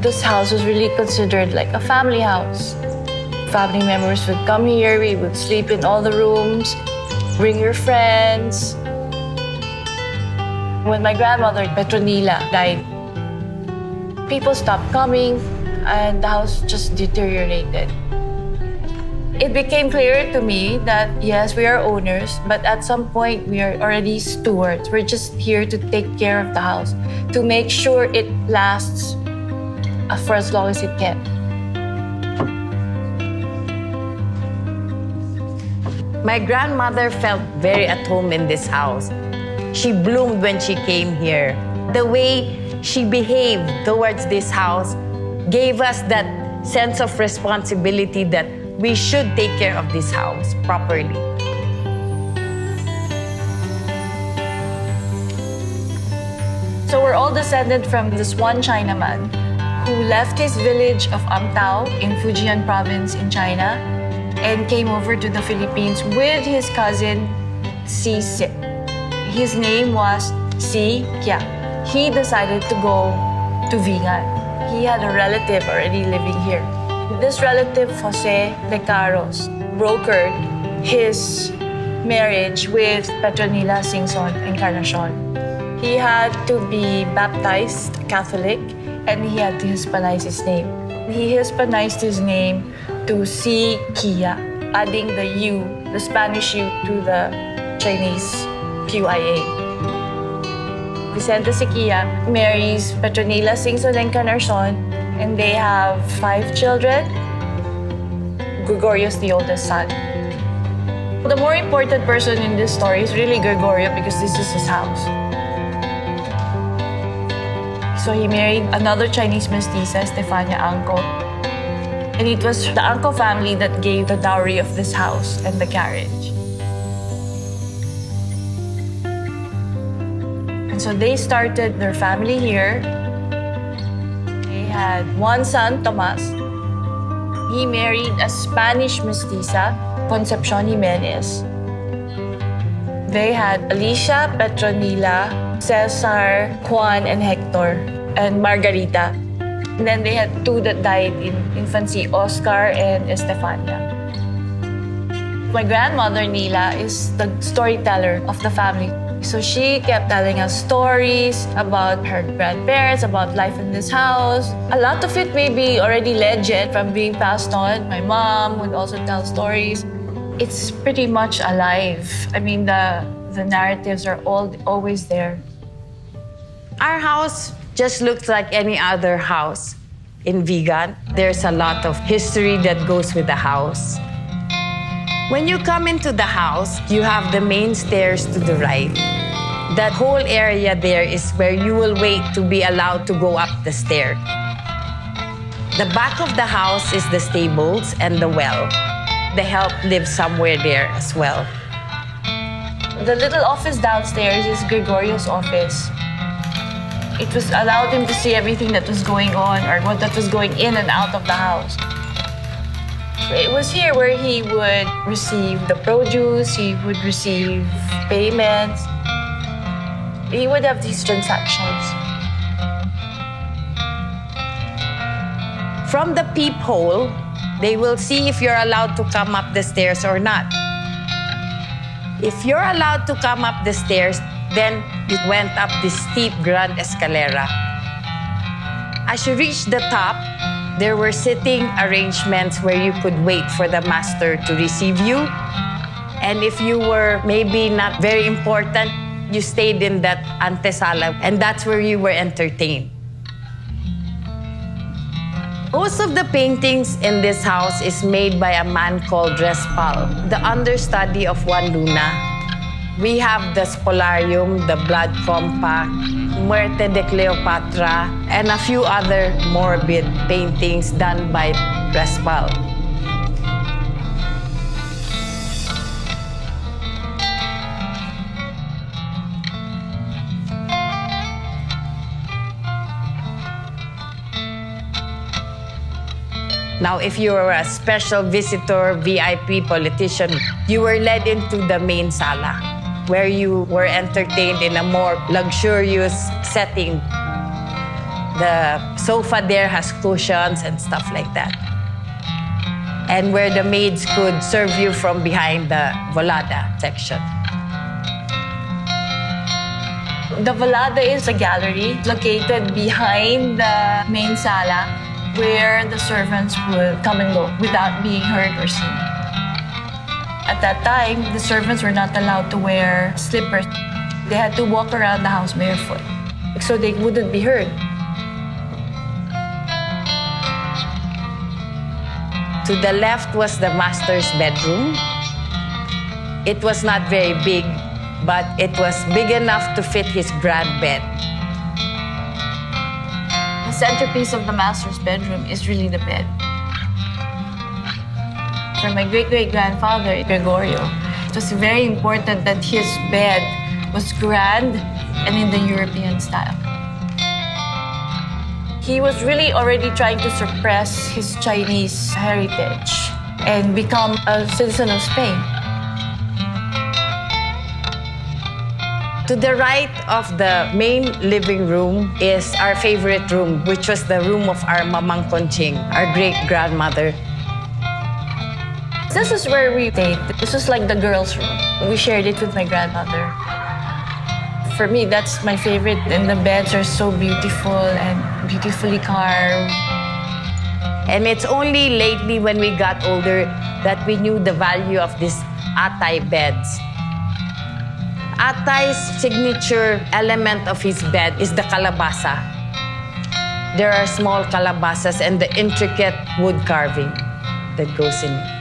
This house was really considered like a family house. Family members would come here, we would sleep in all the rooms, bring your friends. When my grandmother, Petronila, died, people stopped coming and the house just deteriorated. It became clear to me that yes, we are owners, but at some point we are already stewards. We're just here to take care of the house, to make sure it lasts for as long as it can. My grandmother felt very at home in this house. She bloomed when she came here. The way she behaved towards this house gave us that sense of responsibility that we should take care of this house properly. So we're all descended from this one Chinaman who left his village of Amtao in Fujian province in China and came over to the Philippines with his cousin, Si. His name was Syquia. He decided to go to Vigan. He had a relative already living here. This relative, Jose de Caros, brokered his marriage with Petronila Singson Encarnacion. He had to be baptized Catholic and he had to Hispanize his name. He Hispanized his name to Syquia, adding the U, the Spanish U, to the Chinese QIA. Vicente Syquia marries Petronila Singson Encarnacion and they have 5 children. Gregorio's the oldest son. The more important person in this story is really Gregorio because this is his house. So he married another Chinese mestiza, Stefania Angko. And it was the Angko family that gave the dowry of this house and the carriage. And so they started their family here. They had one son, Tomas. He married a Spanish mestiza, Concepcion Jimenez. They had Alicia, Petronila, Cesar, Juan, and Hector, and Margarita. And then they had 2 that died in infancy, Oscar and Estefania. My grandmother, Nila, is the storyteller of the family. So she kept telling us stories about her grandparents, about life in this house. A lot of it may be already legend from being passed on. My mom would also tell stories. It's pretty much alive. I mean, the narratives are always there. Our house just looks like any other house in Vigan. There's a lot of history that goes with the house. When you come into the house, you have the main stairs to the right. That whole area there is where you will wait to be allowed to go up the stair. The back of the house is the stables and the well. The help lives somewhere there as well. The little office downstairs is Gregorio's office. It was allowed him to see everything that was going on or what that was going in and out of the house. It was here where he would receive the produce, he would receive payments. He would have these transactions. From the peephole, they will see if you're allowed to come up the stairs or not. If you're allowed to come up the stairs, then you went up this steep grand escalera. As you reached the top, there were sitting arrangements where you could wait for the master to receive you. And if you were maybe not very important, you stayed in that antesala, and that's where you were entertained. Most of the paintings in this house is made by a man called Respal, the understudy of Juan Luna. We have the Spolarium, the Blood Compact, Muerte de Cleopatra, and a few other morbid paintings done by Respal. Now, if you were a special visitor, VIP politician, you were led into the main sala, where you were entertained in a more luxurious setting. The sofa there has cushions and stuff like that. And where the maids could serve you from behind the volada section. The volada is a gallery located behind the main sala where the servants would come and go without being heard or seen. At that time, the servants were not allowed to wear slippers. They had to walk around the house barefoot so they wouldn't be heard. To the left was the master's bedroom. It was not very big, but it was big enough to fit his grand bed. The centerpiece of the master's bedroom is really the bed. For my great-great-grandfather, Gregorio, it was very important that his bed was grand and in the European style. He was really already trying to suppress his Chinese heritage and become a citizen of Spain. To the right of the main living room is our favorite room, which was the room of our Mamang Conching, our great-grandmother. This is where we stayed. This was like the girls' room. We shared it with my grandmother. For me, that's my favorite. And the beds are so beautiful and beautifully carved. And it's only lately when we got older that we knew the value of these atay beds. Atay's signature element of his bed is the kalabasa. There are small calabasas and the intricate wood carving that goes in it.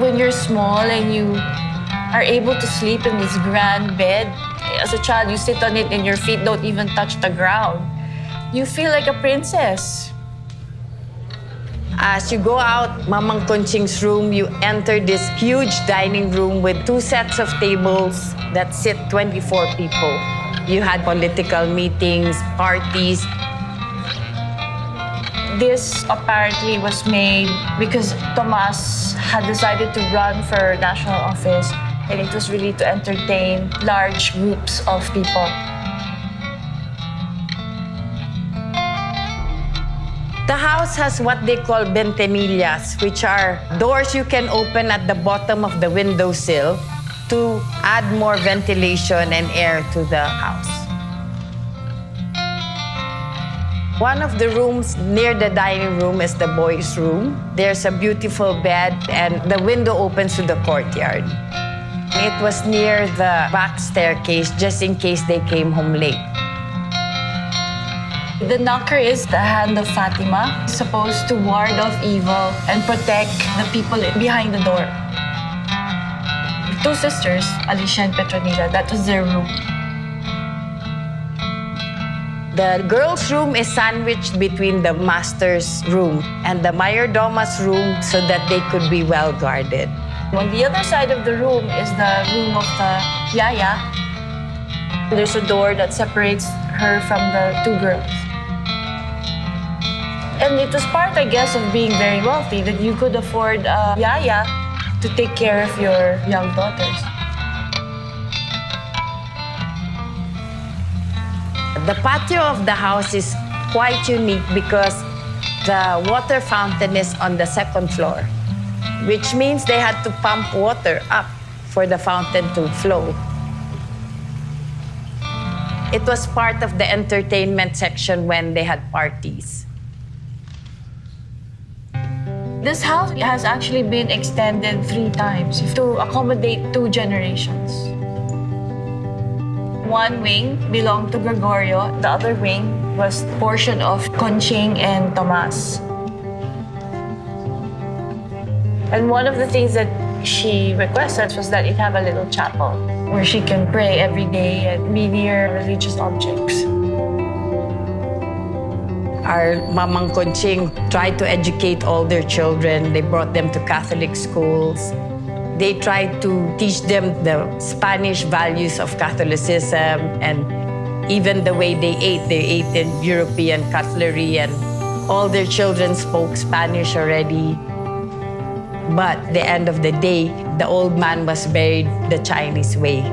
When you're small and you are able to sleep in this grand bed, as a child, you sit on it and your feet don't even touch the ground. You feel like a princess. As you go out Mamang Conching's room, you enter this huge dining room with 2 sets of tables that sit 24 people. You had political meetings, parties. This apparently was made because Tomas had decided to run for national office, and it was really to entertain large groups of people. The house has what they call ventanillas, which are doors you can open at the bottom of the windowsill to add more ventilation and air to the house. One of the rooms near the dining room is the boys' room. There's a beautiful bed and the window opens to the courtyard. It was near the back staircase just in case they came home late. The knocker is the hand of Fatima, supposed to ward off evil and protect the people behind the door. The 2 sisters, Alicia and Petronila, that was their room. The girls' room is sandwiched between the master's room and the mayordoma's room so that they could be well guarded. On the other side of the room is the room of the yaya. There's a door that separates her from the 2 girls. And it was part, I guess, of being very wealthy that you could afford a yaya to take care of your young daughters. The patio of the house is quite unique because the water fountain is on the 2nd floor, which means they had to pump water up for the fountain to flow. It was part of the entertainment section when they had parties. This house has actually been extended 3 times to accommodate 2 generations. One wing belonged to Gregorio, the other wing was a portion of Conching and Tomas. And one of the things that she requested was that it have a little chapel where she can pray every day and be near religious objects. Our Mamang Conching tried to educate all their children. They brought them to Catholic schools. They tried to teach them the Spanish values of Catholicism and even the way they ate. They ate in European cutlery and all their children spoke Spanish already. But at the end of the day, the old man was buried the Chinese way.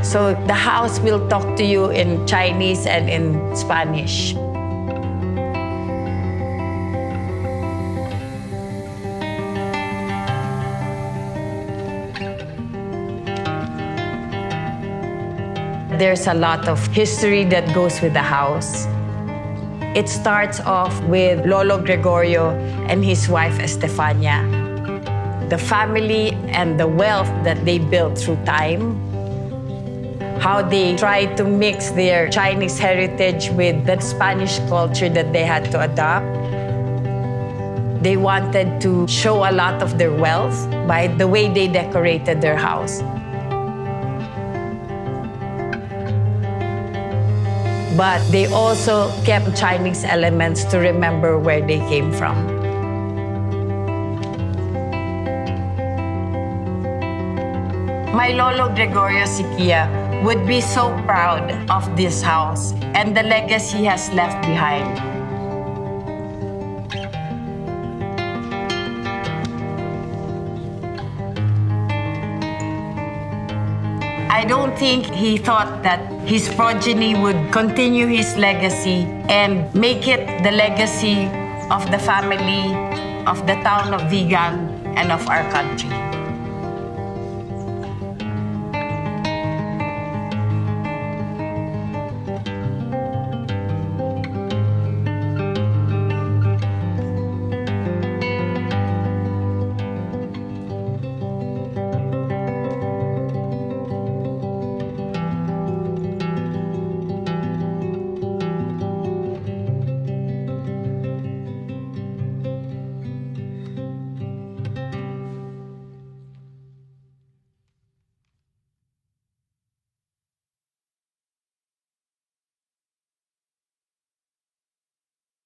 So the house will talk to you in Chinese and in Spanish. There's a lot of history that goes with the house. It starts off with Lolo Gregorio and his wife Estefania. The family and the wealth that they built through time. How they tried to mix their Chinese heritage with the Spanish culture that they had to adopt. They wanted to show a lot of their wealth by the way they decorated their house. But they also kept Chinese elements to remember where they came from. My Lolo Gregorio Syquia would be so proud of this house and the legacy he has left behind. I don't think he thought that his progeny would continue his legacy and make it the legacy of the family, of the town of Vigan, and of our country.